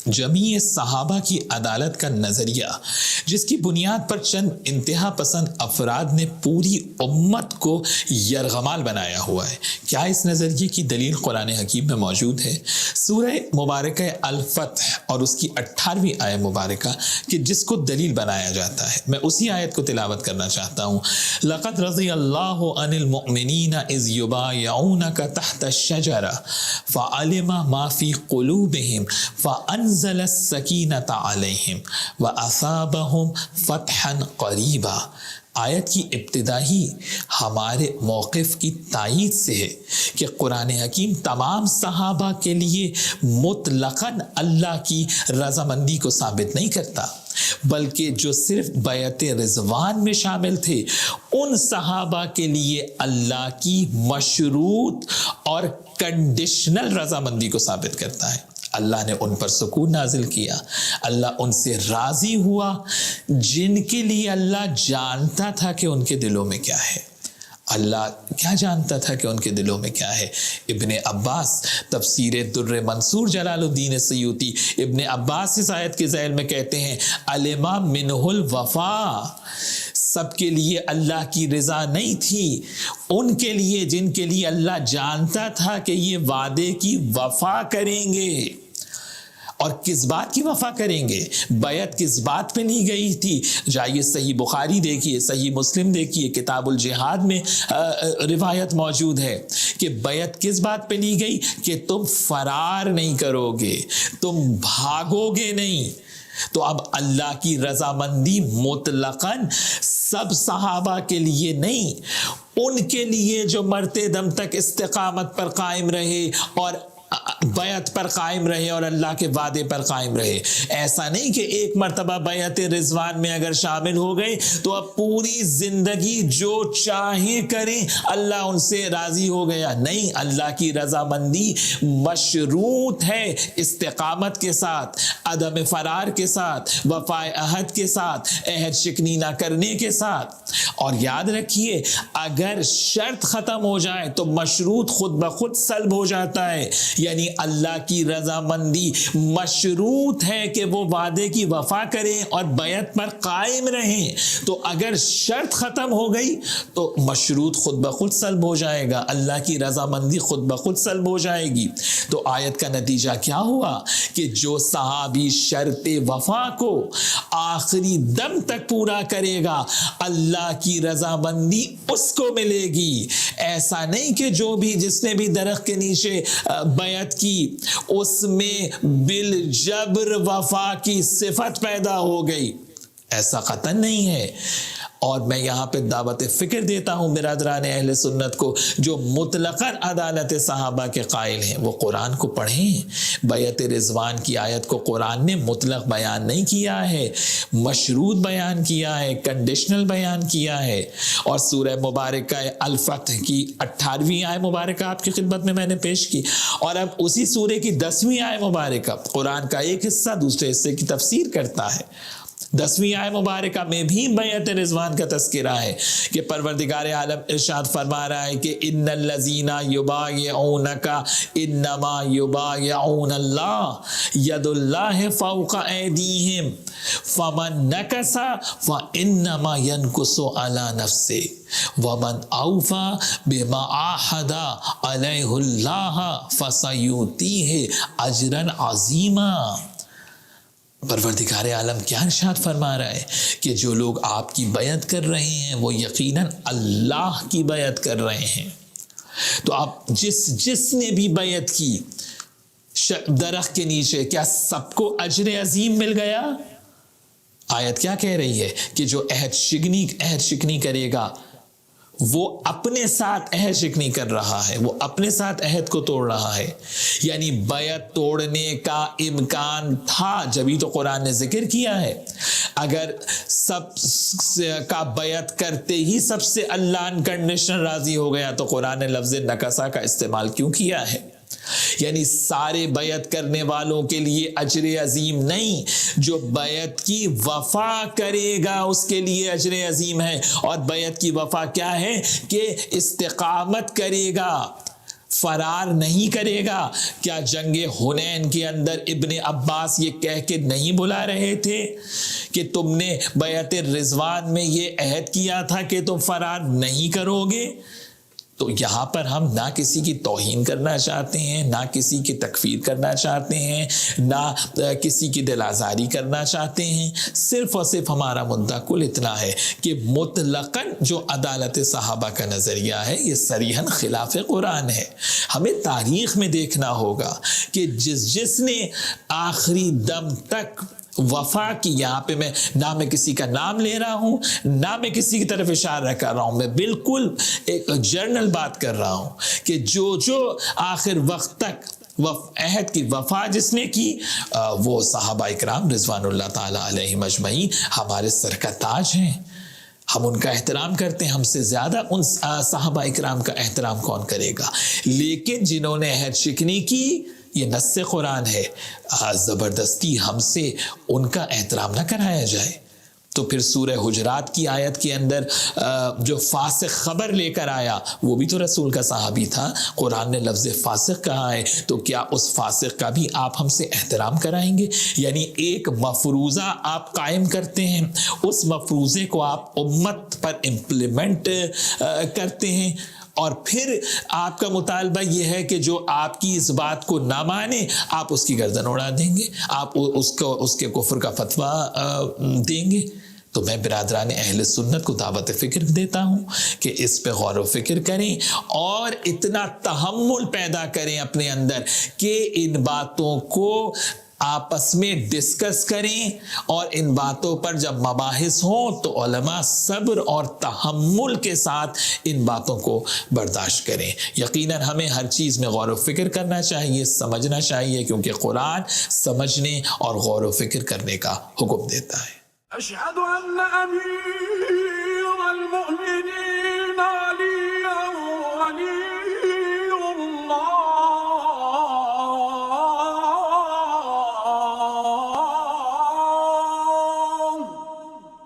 جمیع صحابہ کی عدالت کا نظریہ جس کی بنیاد پر چند انتہا پسند افراد نے پوری امت کو یرغمال بنایا ہوا ہے، کیا اس نظریے کی دلیل قرآن حکیم میں موجود ہے؟ سورہ مبارکہ الفتح اور اس کی 18ویں آیت مبارکہ کہ جس کو دلیل بنایا جاتا ہے، میں اسی آیت کو تلاوت کرنا چاہتا ہوں۔ لَقَدْ رَضِيَ اللَّهُ عَنِ الْمُؤْمِنِينَ إِذْ يُبَايِعُونَكَ تَحْتَ الشَّجَرَةِ فَعَلِمَ مَا فِي قُلُوبِهِمْ فَأَنزَلَ السَّكِينَةَ عَلَيْهِمْ وَأَثَابَهُمْ فَتْحًا قَرِيبًا۔ آیت کی ابتدا ہی ہمارے موقف کی تائید سے ہے کہ قرآن حکیم تمام صحابہ کے لیے مطلقاً اللہ کی رضامندی کو ثابت نہیں کرتا، بلکہ جو صرف بیعت رضوان میں شامل تھے ان صحابہ کے لیے اللہ کی مشروط اور کنڈیشنل رضامندی کو ثابت کرتا ہے۔ اللہ نے ان پر سکون نازل کیا، اللہ ان سے راضی ہوا جن کے لیے اللہ جانتا تھا کہ ان کے دلوں میں کیا ہے۔ اللہ کیا جانتا تھا کہ ان کے دلوں میں کیا ہے؟ ابن عباس تفسیر در منصور جلال الدین سیوطی ابن عباس اس آیت کے ذیل میں کہتے ہیں علم منہ الوفا، سب کے لیے اللہ کی رضا نہیں تھی، ان کے لیے جن کے لیے اللہ جانتا تھا کہ یہ وعدے کی وفا کریں گے۔ اور کس بات کی وفا کریں گے؟ بیعت کس بات پہ لی گئی تھی؟ جائیے صحیح بخاری دیکھیے، صحیح مسلم دیکھیے، کتاب الجہاد میں روایت موجود ہے کہ بیعت کس بات پہ لی گئی کہ تم فرار نہیں کرو گے، تم بھاگو گے نہیں۔ تو اب اللہ کی رضامندی مطلقاً سب صحابہ کے لیے نہیں، ان کے لیے جو مرتے دم تک استقامت پر قائم رہے اور بیعت پر قائم رہے اور اللہ کے وعدے پر قائم رہے۔ ایسا نہیں کہ ایک مرتبہ بیعت رضوان میں اگر شامل ہو گئے تو اب پوری زندگی جو چاہیں کریں اللہ ان سے راضی ہو گیا، نہیں، اللہ کی رضامندی مشروط ہے استقامت کے ساتھ، عدم فرار کے ساتھ، وفائے عہد کے ساتھ، عہد شکنی نہ کرنے کے ساتھ۔ اور یاد رکھیے اگر شرط ختم ہو جائے تو مشروط خود بخود سلب ہو جاتا ہے، یعنی اللہ کی رضامندی مشروط ہے کہ وہ وعدے کی وفا کریں اور بیعت پر قائم رہیں، تو اگر شرط ختم ہو گئی تو مشروط خود بخود سلب ہو جائے گا، اللہ کی رضامندی خود بخود سلب ہو جائے گی۔ تو آیت کا نتیجہ کیا ہوا کہ جو صحابی شرط وفا کو آخری دم تک پورا کرے گا اللہ کی رضامندی اس کو ملے گی۔ ایسا نہیں کہ جو بھی جس نے بھی درخت کے نیچے بیعت کی اس میں بالجبر وفا کی صفت پیدا ہو گئی، ایسا قطعاً نہیں ہے۔ اور میں یہاں پہ دعوت فکر دیتا ہوں برادران اہل سنت کو جو مطلقاً عدالت صحابہ کے قائل ہیں، وہ قرآن کو پڑھیں۔ بیعت رضوان کی آیت کو قرآن نے مطلق بیان نہیں کیا ہے، مشروط بیان کیا ہے، کنڈیشنل بیان کیا ہے۔ اور سورہ مبارکہ الفتح کی 18ویں آیت مبارکہ آپ کی خدمت میں نے پیش کی، اور اب اسی سورہ کی 10ویں آیت مبارکہ قرآن کا ایک حصہ دوسرے حصے کی تفسیر کرتا ہے۔ 10ویں آیت مبارکہ میں بھی بیعت رضوان کا تذکرہ ہے کہ پروردگار عالم ارشاد فرما رہا ہے کہ ان الذین یبایعونک انما یبایعون اللہ ید اللہ فوق ایدیہم فمن نکث فانما ینکث علی نفسہ ومن اوفى بما عاہد علیہ اللہ فسیؤتیہ اجرا عظیما۔ پروردگار عالم کیا ارشاد فرما رہا ہے کہ جو لوگ آپ کی بیعت کر رہے ہیں وہ یقیناً اللہ کی بیعت کر رہے ہیں۔ تو آپ جس نے بھی بیعت کی درخت کے نیچے، کیا سب کو اجر عظیم مل گیا؟ آیت کیا کہہ رہی ہے کہ جو عہد شکنی کرے گا وہ اپنے ساتھ عہد شکنی کر رہا ہے، وہ اپنے ساتھ عہد کو توڑ رہا ہے، یعنی بیعت توڑنے کا امکان تھا جبھی تو قرآن نے ذکر کیا ہے۔ اگر سب کا بیعت کرتے ہی سب سے اللہ انکنڈیشنل راضی ہو گیا تو قرآن نے لفظ نکسا کا استعمال کیوں کیا ہے؟ یعنی سارے بیعت کرنے والوں کے لیے اجر عظیم نہیں، جو بیعت کی وفا کرے گا اس کے لیے اجر عظیم ہے۔ اور بیعت کی وفا کیا ہے کہ استقامت کرے گا، فرار نہیں کرے گا؟ کیا جنگ حنین کے اندر ابن عباس یہ کہہ کے نہیں بلا رہے تھے کہ تم نے بیعت رضوان میں یہ عہد کیا تھا کہ تم فرار نہیں کرو گے؟ تو یہاں پر ہم نہ کسی کی توہین کرنا چاہتے ہیں، نہ کسی کی تکفیر کرنا چاہتے ہیں، نہ کسی کی دل آزاری کرنا چاہتے ہیں، صرف اور صرف ہمارا مدعا کل اتنا ہے کہ مطلقاً جو عدالت صحابہ کا نظریہ ہے یہ صریحاً خلاف قرآن ہے۔ ہمیں تاریخ میں دیکھنا ہوگا کہ جس نے آخری دم تک وفا کی، یہاں پہ میں کسی کا نام لے رہا ہوں، نہ میں کسی کی طرف اشارہ کر رہا ہوں، میں بالکل ایک جنرل بات کر رہا ہوں کہ جو آخر وقت تک عہد کی وفا جس نے کی وہ صحابہ اکرام رضوان اللہ تعالی علیہم اجمعین ہمارے سر کا تاج ہیں۔ ہم ان کا احترام کرتے ہیں، ہم سے زیادہ ان صحابہ اکرام کا احترام کون کرے گا؟ لیکن جنہوں نے عہد شکنی کی، یہ نص قرآن ہے، زبردستی ہم سے ان کا احترام نہ کرایا جائے۔ تو پھر سورہ حجرات کی آیت کے اندر جو فاسق خبر لے کر آیا وہ بھی تو رسول کا صحابی تھا، قرآن نے لفظ فاسق کہا ہے، تو کیا اس فاسق کا بھی آپ ہم سے احترام کرائیں گے؟ یعنی ایک مفروضہ آپ قائم کرتے ہیں، اس مفروضے کو آپ امت پر امپلیمنٹ کرتے ہیں، اور پھر آپ کا مطالبہ یہ ہے کہ جو آپ کی اس بات کو نہ مانے آپ اس کی گردن اڑا دیں گے، آپ اس کے کفر کا فتویٰ دیں گے۔ تو میں برادران اہل سنت کو دعوت فکر دیتا ہوں کہ اس پہ غور و فکر کریں اور اتنا تحمل پیدا کریں اپنے اندر کہ ان باتوں کو آپس میں ڈسکس کریں، اور ان باتوں پر جب مباحث ہوں تو علماء صبر اور تحمل کے ساتھ ان باتوں کو برداشت کریں۔ یقیناً ہمیں ہر چیز میں غور و فکر کرنا چاہیے، سمجھنا چاہیے، کیونکہ قرآن سمجھنے اور غور و فکر کرنے کا حکم دیتا ہے۔ اشہد ان امیر المؤمنین علی